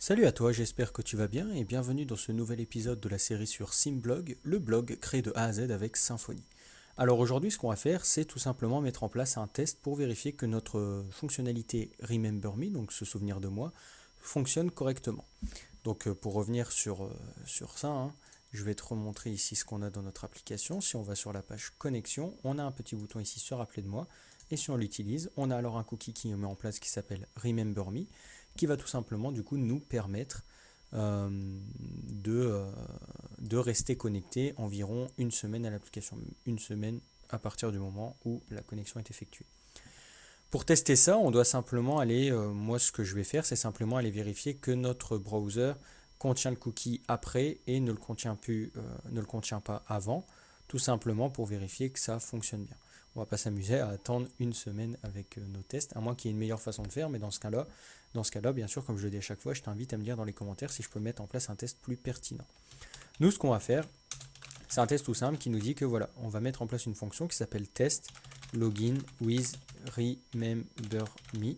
Salut à toi, j'espère que tu vas bien et bienvenue dans ce nouvel épisode de la série sur Simblog, le blog créé de A à Z avec Symfony. Alors aujourd'hui, ce qu'on va faire, c'est tout simplement mettre en place un test pour vérifier que notre fonctionnalité Remember Me, donc se souvenir de moi, fonctionne correctement. Donc pour revenir sur ça, je vais te remontrer ici ce qu'on a dans notre application. Si on va sur la page connexion, on a un petit bouton ici se rappeler de moi. Et si on l'utilise, on a alors un cookie qui met en place qui s'appelle Remember Me, qui va tout simplement du coup nous permettre euh, de rester connecté environ une semaine à l'application, une semaine à partir du moment où la connexion est effectuée. Pour tester ça, on doit simplement aller, moi ce que je vais faire, c'est simplement aller vérifier que notre browser contient le cookie après et ne le contient plus, ne le contient pas avant, tout simplement pour vérifier que ça fonctionne bien. On va pas s'amuser à attendre une semaine avec nos tests, à moins qu'il y ait une meilleure façon de faire, mais dans ce cas-là, bien sûr, comme je le dis à chaque fois, je t'invite à me dire dans les commentaires si je peux mettre en place un test plus pertinent. Nous, ce qu'on va faire, c'est un test tout simple qui nous dit que voilà, on va mettre en place une fonction qui s'appelle test login with remember me.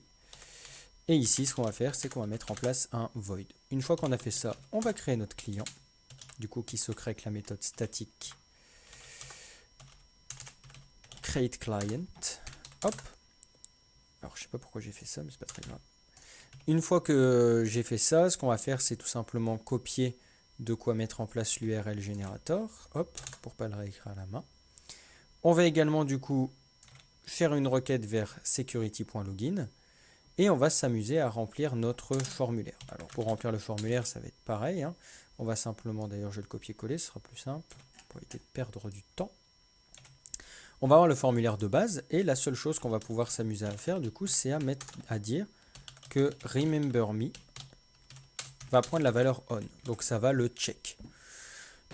Et ici, ce qu'on va faire, c'est qu'on va mettre en place un void. Une fois qu'on a fait ça, on va créer notre client, du coup qui se crée avec la méthode statique create client. Hop. Alors, je sais pas pourquoi j'ai fait ça, mais c'est pas très grave. Une fois que j'ai fait ça, ce qu'on va faire, c'est tout simplement copier de quoi mettre en place l'URL générateur, hop, pour pas le réécrire à la main. On va également du coup faire une requête vers security.login et on va s'amuser à remplir notre formulaire. Alors pour remplir le formulaire, ça va être pareil. On va simplement, d'ailleurs je vais le copier-coller, ce sera plus simple pour éviter de perdre du temps. On va avoir le formulaire de base et la seule chose qu'on va pouvoir s'amuser à faire du coup, c'est à dire que remember me va prendre la valeur on. Donc ça va le check.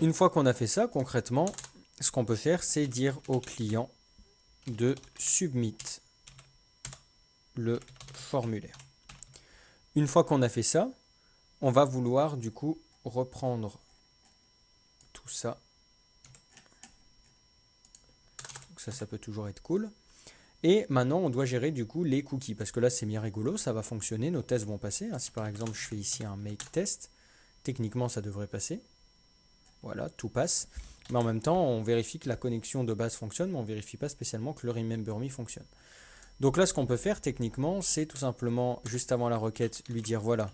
Une fois qu'on a fait ça, concrètement, ce qu'on peut faire, c'est dire au client de submit le formulaire. Une fois qu'on a fait ça, on va vouloir du coup reprendre tout ça. Donc ça peut toujours être cool. Et maintenant, on doit gérer du coup les cookies, parce que là, c'est bien rigolo, ça va fonctionner, nos tests vont passer. Si par exemple, je fais ici un make test, techniquement, ça devrait passer. Voilà, tout passe. Mais en même temps, on vérifie que la connexion de base fonctionne, mais on ne vérifie pas spécialement que le Remember Me fonctionne. Donc là, ce qu'on peut faire techniquement, c'est tout simplement, juste avant la requête, lui dire, voilà,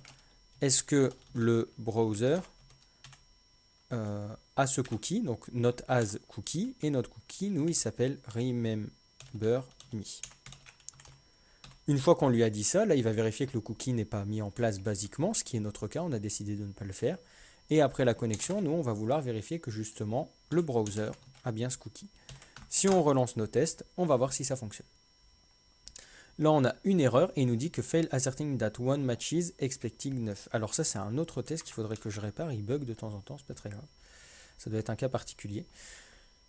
est-ce que le browser a ce cookie, donc not as cookie, et notre cookie, nous, il s'appelle Remember Me. Une fois qu'on lui a dit ça, là, il va vérifier que le cookie n'est pas mis en place basiquement, ce qui est notre cas, on a décidé de ne pas le faire. Et après la connexion, nous, on va vouloir vérifier que justement, le browser a bien ce cookie. Si on relance nos tests, on va voir si ça fonctionne. Là, on a une erreur et il nous dit que fail asserting that one matches expecting 9. Alors ça, c'est un autre test qu'il faudrait que je répare. Il bug de temps en temps, c'est pas très grave. Ça doit être un cas particulier.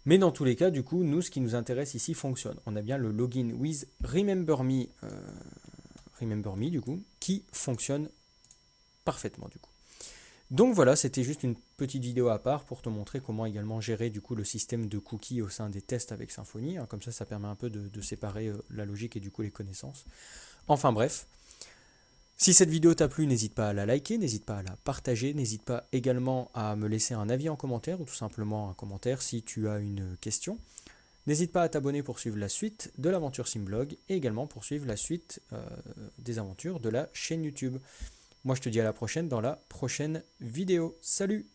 Mais dans tous les cas, du coup, nous, ce qui nous intéresse ici fonctionne. On a bien le login with remember me du coup, qui fonctionne parfaitement du coup. Donc voilà, c'était juste une petite vidéo à part pour te montrer comment également gérer du coup le système de cookies au sein des tests avec Symfony. Comme ça permet un peu de séparer la logique et du coup les connaissances. Enfin bref, si cette vidéo t'a plu, n'hésite pas à la liker, n'hésite pas à la partager, n'hésite pas également à me laisser un avis en commentaire ou tout simplement un commentaire si tu as une question. N'hésite pas à t'abonner pour suivre la suite de l'aventure Simblog et également pour suivre la suite des aventures de la chaîne YouTube. Moi je te dis à la prochaine dans la prochaine vidéo. Salut!